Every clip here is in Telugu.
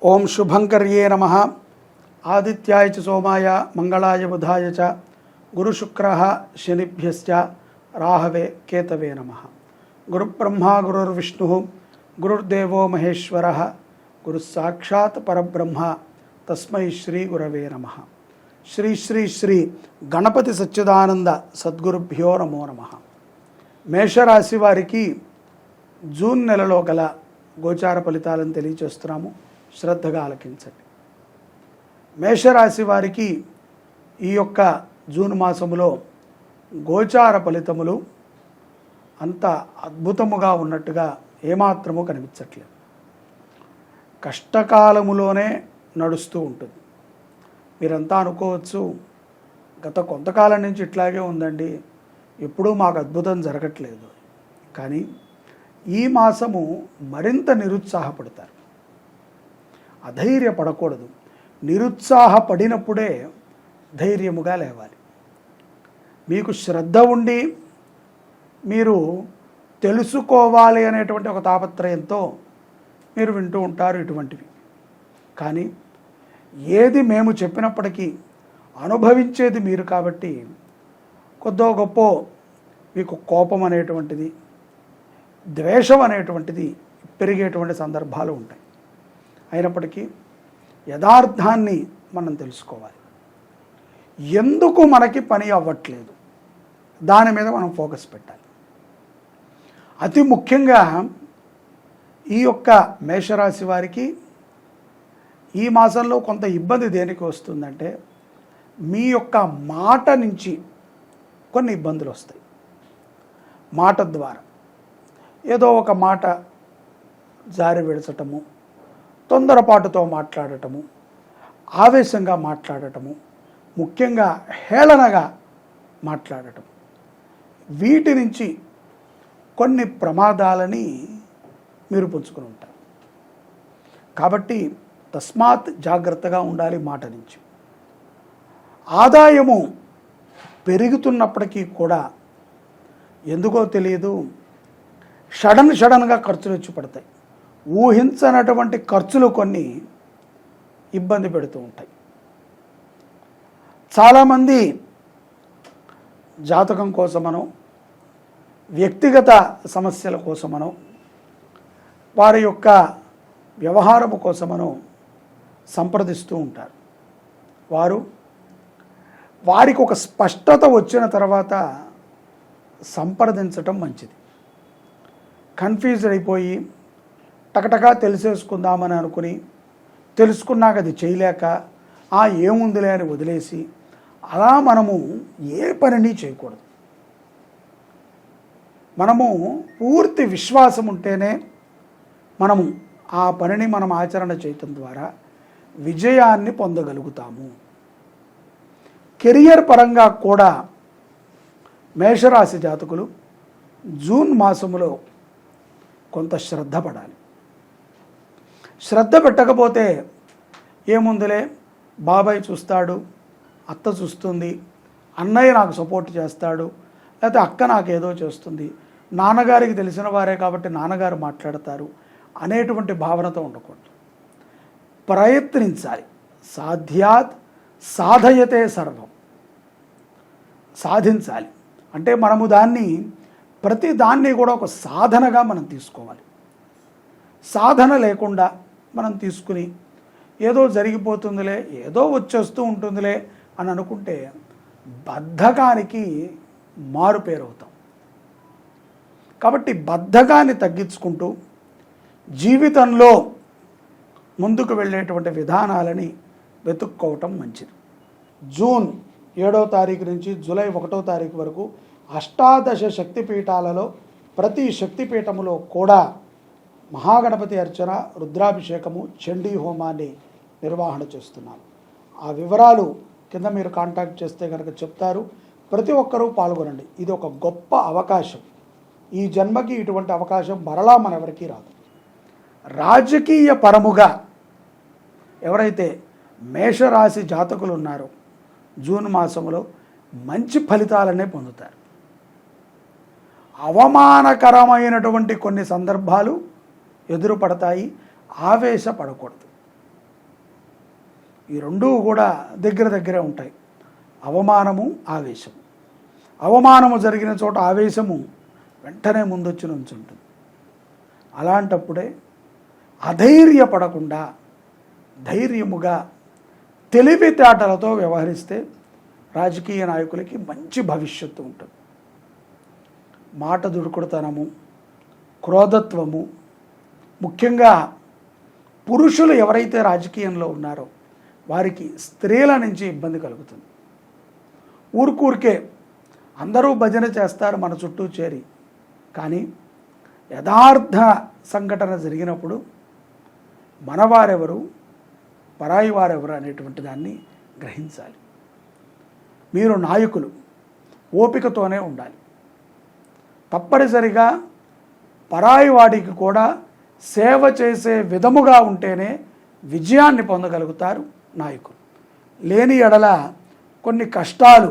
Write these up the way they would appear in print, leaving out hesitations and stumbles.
ఓం శుభంకర్యే నమః. ఆదిత్యాయ చ సోమాయ మంగళాయ బుధాయ చ గురుశుక్రః శనిభ్యశ్చ రాహవే కేతవే నమః. గురుబ్రహ్మ గురుర్విష్ణుః గురుర్దేవో మహేశ్వరః గురుస్సాక్షాత్ పరబ్రహ్మ తస్మై శ్రీ గురవే నమః. శ్రీ శ్రీ శ్రీ గణపతి సచ్చిదానంద సద్గురుభ్యో నమో నమః. మేషరాశి వారికి జూన్ నెలలో గల గోచార ఫలితాలను తెలియచేస్తున్నాము. శ్రద్ధగా ఆలకించండి. మేషరాశి వారికి ఈ యొక్క జూన్ మాసములో గోచార ఫలితములు అంత అద్భుతముగా ఉన్నట్టుగా ఏమాత్రము కనిపించట్లేదు. కష్టకాలములోనే నడుస్తూ ఉంటుంది. మీరంతా అనుకోవచ్చు, గత కొంతకాలం నుంచి ఇట్లాగే ఉందండి, ఎప్పుడూ మాకు అద్భుతం జరగట్లేదు. కానీ ఈ మాసము మరింత నిరుత్సాహపడతారు. అధైర్యపడకూడదు. నిరుత్సాహపడినప్పుడే ధైర్యముగా లేవాలి. మీకు శ్రద్ధ ఉండి మీరు తెలుసుకోవాలి అనేటువంటి ఒక తాపత్రయంతో మీరు వింటూ ఉంటారు ఇటువంటివి. కానీ ఏది మేము చెప్పినప్పటికీ అనుభవించేది మీరు కాబట్టి కొద్దో గొప్ప మీకు కోపం అనేటువంటిది, ద్వేషం అనేటువంటిది పెరిగేటువంటి సందర్భాలు ఉంటాయి. అయినప్పటికీ యథార్థాన్ని మనం తెలుసుకోవాలి. ఎందుకు మనకి పని అవ్వట్లేదు, దాని మీద మనం ఫోకస్ పెట్టాలి. అతి ముఖ్యంగా ఈ యొక్క మేషరాశి వారికి ఈ మాసంలో కొంత ఇబ్బంది దేనికి వస్తుందంటే, మీ యొక్క మాట నుంచి కొన్ని ఇబ్బందులు వస్తాయి. మాట ద్వారా ఏదో ఒక మాట జారి విడచటము, తొందరపాటుతో మాట్లాడటము, ఆవేశంగా మాట్లాడటము, ముఖ్యంగా హేళనగా మాట్లాడటం, వీటి నుంచి కొన్ని ప్రమాదాలని మీరు పుంజుకుని ఉంటారు. కాబట్టి తస్మాత్ జాగ్రత్తగా ఉండాలి. మాట నుంచి ఆదాయము పెరుగుతున్నప్పటికీ కూడా ఎందుకో తెలియదు, సడన్గా ఖర్చులు వచ్చి పడతాయి. ఊహించనటువంటి ఖర్చులు కొన్ని ఇబ్బంది పెడుతూ ఉంటాయి. చాలామంది జాతకం కోసమనో వ్యక్తిగత సమస్యల కోసమనో వారి యొక్క వ్యవహారము కోసమనో సంప్రదిస్తూ ఉంటారు. వారికి ఒక స్పష్టత వచ్చిన తర్వాత సంప్రదించటం మంచిది. కన్ఫ్యూజ్ అయిపోయి టకటకా తెలిసేసుకుందామని అనుకుని తెలుసుకున్నాక అది చేయలేక ఏముందిలే అని వదిలేసి అలా మనము ఏ పనిని చేయకూడదు. మనము పూర్తి విశ్వాసం ఉంటేనే మనము ఆ పనిని మనం ఆచరణ చేయటం ద్వారా విజయాన్ని పొందగలుగుతాము. కెరియర్ పరంగా కూడా మేషరాశి జాతకులు జూన్ మాసములో కొంత శ్రద్ధ పడాలి. శ్రద్ధ పెట్టకపోతే ఏముందిలే, బాబాయ్ చూస్తాడు, అత్త చూస్తుంది, అన్నయ్య నాకు సపోర్ట్ చేస్తాడు, లేకపోతే అక్క నాకు ఏదో చేస్తుంది, నాన్నగారికి తెలిసిన వారే కాబట్టి నాన్నగారు మాట్లాడతారు అనేటువంటి భావనతో ఉండకూడదు. ప్రయత్నించాలి. సాధ్యాత్ సాధయతే సర్వం. సాధించాలి అంటే మనము ప్రతి దాన్ని కూడా ఒక సాధనగా మనం తీసుకోవాలి. సాధన లేకుండా మనం తీసుకుని ఏదో జరిగిపోతుందిలే, ఏదో వచ్చేస్తూ ఉంటుందిలే అని అనుకుంటే బద్ధకానికి మారుపేరవుతాం. కాబట్టి బద్ధకాన్ని తగ్గించుకుంటూ జీవితంలో ముందుకు వెళ్ళేటువంటి విధానాలని వెతుక్కోవటం మంచిది. జూన్ 7వ తారీఖు నుంచి జూలై 1వ తారీఖు వరకు అష్టాదశ శక్తిపీఠాలలో ప్రతి శక్తిపీఠములో కూడా మహాగణపతి అర్చన, రుద్రాభిషేకము, చండీ హోమాన్ని నిర్వహణ చేస్తున్నాను. ఆ వివరాలు కింద మీరు కాంటాక్ట్ చేస్తే కనుక చెప్తారు. ప్రతి ఒక్కరూ పాల్గొనండి. ఇది ఒక గొప్ప అవకాశం. ఈ జన్మకి ఇటువంటి అవకాశం మరలా మనెవరికీ రాదు. రాజకీయ పరముగా ఎవరైతే మేషరాశి జాతకులు ఉన్నారో జూన్ మాసంలో మంచి ఫలితాలనే పొందుతారు. అవమానకరమైనటువంటి కొన్ని సందర్భాలు ఎదురుపడతాయి. ఆవేశపడకూడదు. ఈ రెండూ కూడా దగ్గర దగ్గరే ఉంటాయి. అవమానము, ఆవేశము. అవమానము జరిగిన చోట ఆవేశము వెంటనే ముందొచ్చి నుంచుంటుంది. అలాంటప్పుడే అధైర్యపడకుండా ధైర్యముగా తెలివితేటలతో వ్యవహరిస్తే రాజకీయ నాయకులకి మంచి భవిష్యత్తు ఉంటుంది. మాట దుడుకుడుతనము, క్రోధత్వము, ముఖ్యంగా పురుషులు ఎవరైతే రాజకీయంలో ఉన్నారో వారికి స్త్రీల నుంచి ఇబ్బంది కలుగుతుంది. ఊరికే అందరూ భజన చేస్తారు మన చుట్టూ చేరి, కానీ యథార్థ సంఘటన జరిగినప్పుడు మనవారెవరు పరాయి వారెవరు అనేటువంటి దాన్ని గ్రహించాలి. మీరు నాయకులు ఓపికతోనే ఉండాలి. తప్పనిసరిగా పరాయి వాడికి కూడా సేవ చేసే విధముగా ఉంటేనే విజయాన్ని పొందగలుగుతారు నాయకులు. లేని ఎడల కొన్ని కష్టాలు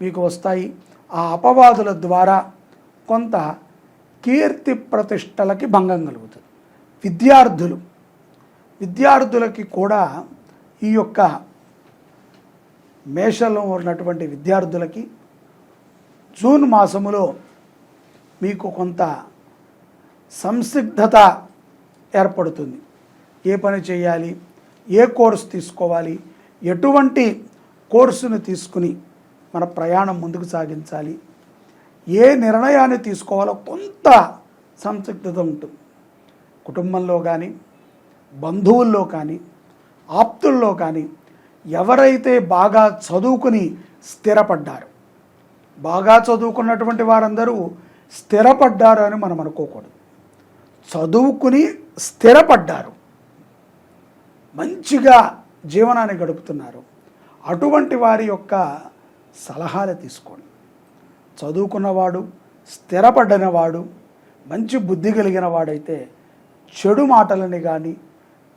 మీకు వస్తాయి. ఆ అపవాదుల ద్వారా కొంత కీర్తి ప్రతిష్టలకి భంగం కలుగుతుంది. విద్యార్థులకి కూడా ఈ యొక్క మేషంలో ఉన్నటువంటి విద్యార్థులకి జూన్ మాసములో మీకు కొంత సంసిగ్ధత ఏర్పడుతుంది. ఏ పని చేయాలి, ఏ కోర్సు తీసుకోవాలి, ఎటువంటి కోర్సును తీసుకుని మన ప్రయాణం ముందుకు సాగించాలి, ఏ నిర్ణయాన్ని తీసుకోవాలో కొంత సంసిగ్ధత ఉంటుంది. కుటుంబంలో కానీ, బంధువుల్లో కానీ, ఆప్తుల్లో కానీ ఎవరైతే బాగా చదువుకుని స్థిరపడ్డారు, బాగా చదువుకున్నటువంటి వారందరూ స్థిరపడ్డారు అని మనం అనుకోకూడదు. చదువుకుని స్థిరపడ్డారు, మంచిగా జీవనాన్ని గడుపుతున్నారు, అటువంటి వారి యొక్క సలహాలు తీసుకోండి. చదువుకున్నవాడు, స్థిరపడినవాడు, మంచి బుద్ధి కలిగిన వాడైతే చెడు మాటలని కానీ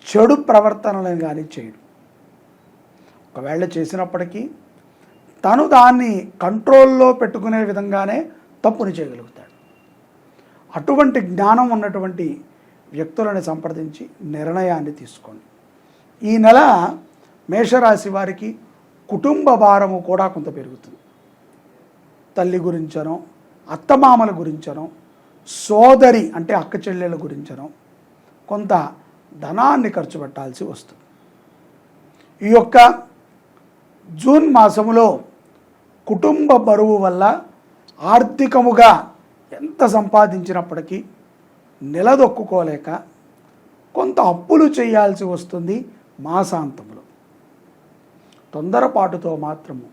చెడు ప్రవర్తనలను కానీ చేయడు. ఒకవేళ చేసినప్పటికీ తను దాన్ని కంట్రోల్లో పెట్టుకునే విధంగానే తప్పుని చేయగలుగుతాడు. అటువంటి జ్ఞానం ఉన్నటువంటి వ్యక్తులను సంప్రదించి నిర్ణయాన్ని తీసుకోండి. ఈ నెల మేషరాశి వారికి కుటుంబ భారము కూడా కొంత పెరుగుతుంది. తల్లి గురించనో, అత్తమామల గురించనో, సోదరి అంటే అక్క చెల్లెల గురించనో కొంత ధనాన్ని ఖర్చు పెట్టాల్సి వస్తుంది. ఈ యొక్క జూన్ మాసములో కుటుంబ బరువు వల్ల ఆర్థికముగా ఎంత సంపాదించినప్పటికీ నిలదొక్కుకోలేక కొంత అప్పులు చేయాల్సి వస్తుంది. మాసాంతంలో తొందరపాటుతో మాత్రము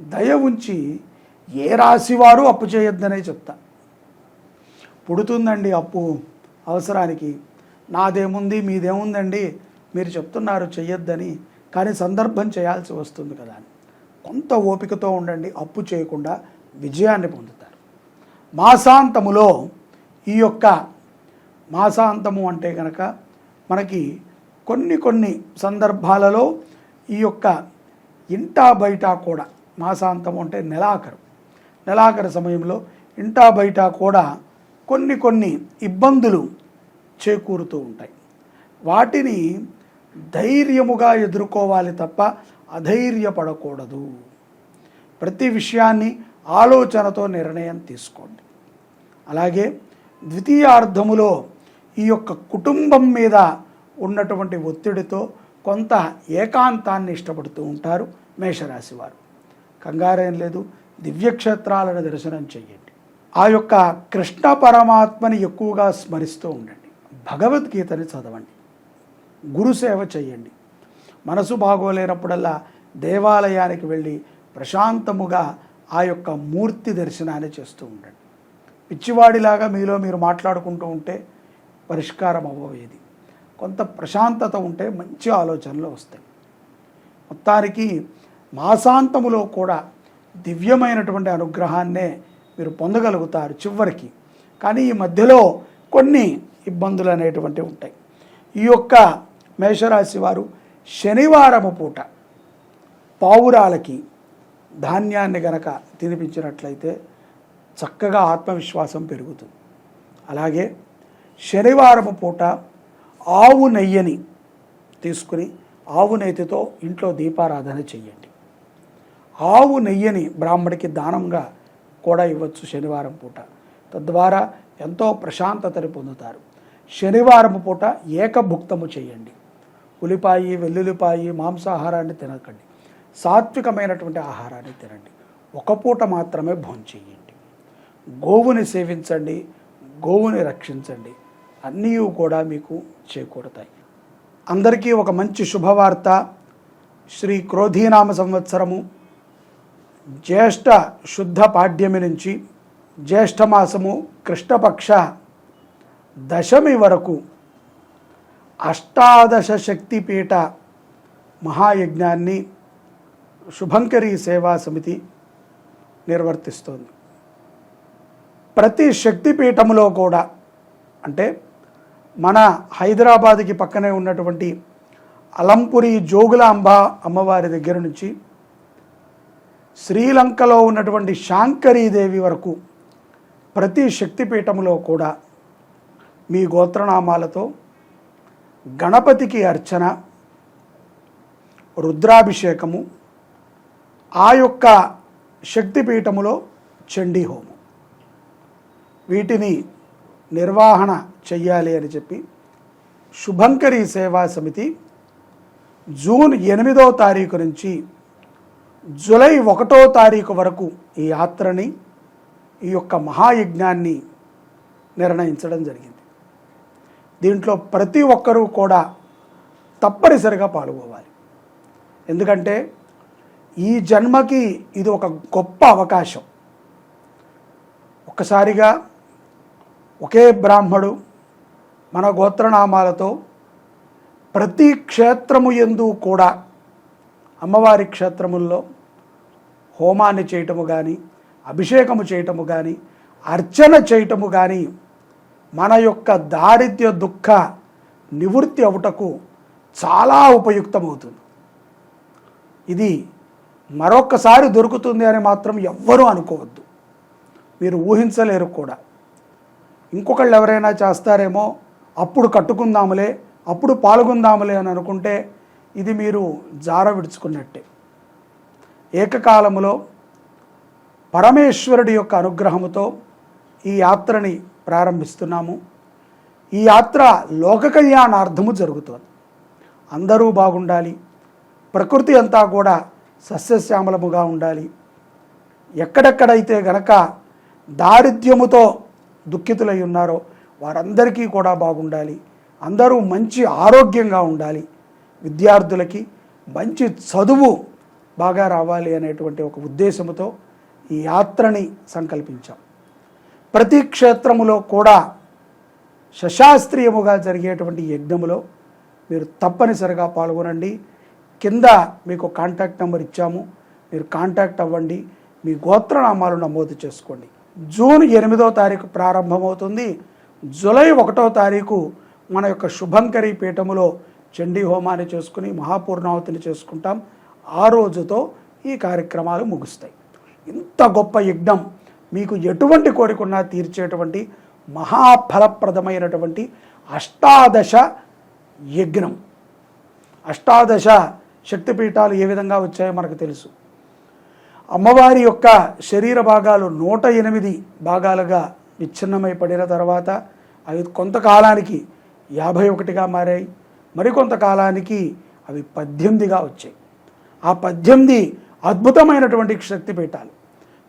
దయ ఉంచి ఏ రాశివారు అప్పు చేయొద్దనే చెప్తా. పుడుతుందండి అప్పు అవసరానికి, నాదేముంది మీదేముందండి, మీరు చెప్తున్నారు చెయ్యొద్దని, కానీ సందర్భం చేయాల్సి వస్తుంది కదా అని కొంత ఓపికతో ఉండండి. అప్పు చేయకుండా విజయాన్ని పొందుతారు. మాసాంతములో ఈ యొక్క మాసాంతము అంటే కనుక మనకి కొన్ని సందర్భాలలో ఈ యొక్క ఇంటా బయట కూడా మాసాంతము అంటే నెలాఖరు సమయంలో ఇంటా బయట కూడా కొన్ని ఇబ్బందులు చేకూరుతూ ఉంటాయి. వాటిని ధైర్యముగా ఎదుర్కోవాలి తప్ప అధైర్యపడకూడదు. ప్రతి విషయాన్ని ఆలోచనతో నిర్ణయం తీసుకోండి. అలాగే ద్వితీయార్థములో ఈ యొక్క కుటుంబం మీద ఉన్నటువంటి ఒత్తిడితో కొంత ఏకాంతాన్ని ఇష్టపడుతూ ఉంటారు మేషరాశి వారు. కంగారేం లేదు, దివ్యక్షేత్రాలను దర్శనం చేయండి. ఆ యొక్క కృష్ణ పరమాత్మని ఎక్కువగా స్మరిస్తూ ఉండండి. భగవద్గీతని చదవండి, గురుసేవ చేయండి. మనసు బాగోలేనప్పుడల్లా దేవాలయానికి వెళ్ళి ప్రశాంతముగా ఆ యొక్క మూర్తి దర్శనాన్ని చేస్తూ ఉండండి. పిచ్చివాడిలాగా మీలో మీరు మాట్లాడుకుంటూ ఉంటే పరిష్కారం అవ్వవేది. కొంత ప్రశాంతత ఉంటే మంచి ఆలోచనలు వస్తాయి. మొత్తానికి మాసాంతములో కూడా దివ్యమైనటువంటి అనుగ్రహాన్నే మీరు పొందగలుగుతారు చివరికి. కానీ ఈ మధ్యలో కొన్ని ఇబ్బందులు అనేటువంటివి ఉంటాయి. ఈ యొక్క మేషరాశి వారు శనివారము పూట పావురాలకి ధాన్యాన్ని గనక తినిపించినట్లయితే చక్కగా ఆత్మవిశ్వాసం పెరుగుతుంది. అలాగే శనివారము పూట ఆవు నెయ్యిని తీసుకుని ఆవు నెయ్యితో ఇంట్లో దీపారాధన చెయ్యండి. ఆవు నెయ్యిని బ్రాహ్మడికి దానంగా కూడా ఇవ్వచ్చు శనివారం పూట. తద్వారా ఎంతో ప్రశాంతతని పొందుతారు. శనివారం పూట ఏకభుక్తము చేయండి. ఉల్లిపాయి, వెల్లుల్లిపాయి, మాంసాహారాన్ని తినకండి. సాత్వికమైనటువంటి ఆహారాన్ని తినండి. ఒక పూట మాత్రమే భోంచేయండి. గోవుని సేవించండి, గోవుని రక్షించండి. అన్నీ కూడా మీకు చేకూరుతాయి. అందరికీ ఒక మంచి శుభవార్త. శ్రీ క్రోధీనామ సంవత్సరము జ్యేష్ఠ శుద్ధ పాడ్యమి నుంచి జ్యేష్ఠమాసము కృష్ణపక్ష దశమి వరకు అష్టాదశ శక్తిపీఠ మహాయజ్ఞాన్ని శుభంకరీ సేవా సమితి నిర్వర్తిస్తోంది. ప్రతి శక్తిపీఠములో కూడా, అంటే మన హైదరాబాద్కి పక్కనే ఉన్నటువంటి అలంపురి జోగులాంబ అమ్మవారి దగ్గర నుంచి శ్రీలంకలో ఉన్నటువంటి శాంకరీదేవి వరకు ప్రతి శక్తిపీఠములో కూడా మీ గోత్రనామాలతో గణపతికి అర్చన, రుద్రాభిషేకము, ఆ యొక్క శక్తిపీఠములో చండీ హోమం, వీటిని నిర్వహణ చెయ్యాలి అని చెప్పి శుభంకరీ సేవా సమితి జూన్ 8వ తారీఖు నుంచి జూలై 1వ తారీఖు వరకు ఈ యాత్రని, ఈ యొక్క మహాయజ్ఞాన్ని నిర్ణయించడం జరిగింది. దీంట్లో ప్రతి ఒక్కరూ కూడా తప్పనిసరిగా పాల్గొవాలి. ఎందుకంటే ఈ జన్మకి ఇది ఒక గొప్ప అవకాశం. ఒక్కసారిగా ఒకే బ్రాహ్మడు మన గోత్రనామాలతో ప్రతి క్షేత్రము యందు కూడా అమ్మవారి క్షేత్రముల్లో హోమాన్ని చేయటము కానీ, అభిషేకము చేయటము కానీ, అర్చన చేయటము కానీ మన యొక్క దారిద్ర్య దుఃఖ నివృత్తి అవుటకు చాలా ఉపయుక్తమవుతుంది. ఇది మరొక్కసారి దొరుకుతుంది అని మాత్రం ఎవ్వరూ అనుకోవద్దు. మీరు ఊహించలేరు కూడా. ఇంకొకళ్ళు ఎవరైనా చేస్తారేమో, అప్పుడు కట్టుకుందాములే, అప్పుడు పాల్గొందాములే అని అనుకుంటే ఇది మీరు జార విడుచుకున్నట్టే. ఏకకాలములో పరమేశ్వరుడి యొక్క అనుగ్రహముతో ఈ యాత్రని ప్రారంభిస్తున్నాము. ఈ యాత్ర లోక కళ్యాణార్థము జరుగుతుంది. అందరూ బాగుండాలి, ప్రకృతి అంతా కూడా సస్యశ్యామలముగా ఉండాలి. ఎక్కడెక్కడైతే గనక దారిద్ర్యముతో దుఃఖితులై ఉన్నారో వారందరికీ కూడా బాగుండాలి. అందరూ మంచి ఆరోగ్యంగా ఉండాలి. విద్యార్థులకి మంచి చదువు బాగా రావాలి అనేటువంటి ఒక ఉద్దేశంతో ఈ యాత్రని సంకల్పించాం. ప్రతి క్షేత్రములో కూడా శశాస్త్రీయముగా జరిగేటువంటి యజ్ఞములో మీరు తప్పనిసరిగా పాల్గొనండి. కింద మీకు కాంటాక్ట్ నెంబర్ ఇచ్చాము, మీరు కాంటాక్ట్ అవ్వండి, మీ గోత్రనామాలు నమోదు చేసుకోండి. జూన్ 8వ తారీఖు ప్రారంభమవుతుంది. జూలై 1వ తారీఖు మన యొక్క శుభంకరీ పీఠములో చండీ హోమాన్ని చేసుకుని మహాపూర్ణావతిని చేసుకుంటాం. ఆ రోజుతో ఈ కార్యక్రమాలు ముగుస్తాయి. ఇంత గొప్ప యజ్ఞం, మీకు ఎటువంటి కోరికన్నా తీర్చేటువంటి మహాఫలప్రదమైనటువంటి అష్టాదశ యజ్ఞం. అష్టాదశ శక్తిపీఠాలు ఏ విధంగా వచ్చాయో మనకు తెలుసు. అమ్మవారి యొక్క శరీర భాగాలు 108 భాగాలుగా విచ్ఛిన్నమై పడిన తర్వాత అవి కొంతకాలానికి 51గా మారాయి. మరికొంతకాలానికి అవి 18గా వచ్చాయి. ఆ 18 అద్భుతమైనటువంటి శక్తిపీఠాలు.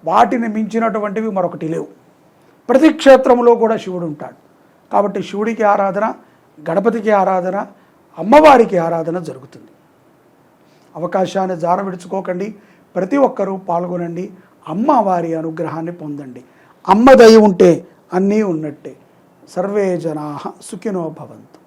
వాటిని మించినటువంటివి మరొకటి లేవు. ప్రతి క్షేత్రంలో కూడా శివుడు ఉంటాడు. కాబట్టి శివుడికి ఆరాధన, గణపతికి ఆరాధన, అమ్మవారికి ఆరాధన జరుగుతుంది. అవకాశాన్ని జార విడుచుకోకండి. ప్రతి ఒక్కరూ పాల్గొనండి. అమ్మవారి అనుగ్రహాన్ని పొందండి. అమ్మ దయ ఉంటే అన్నీ ఉన్నట్టే. సర్వే జనాః సుఖినో భవంతు.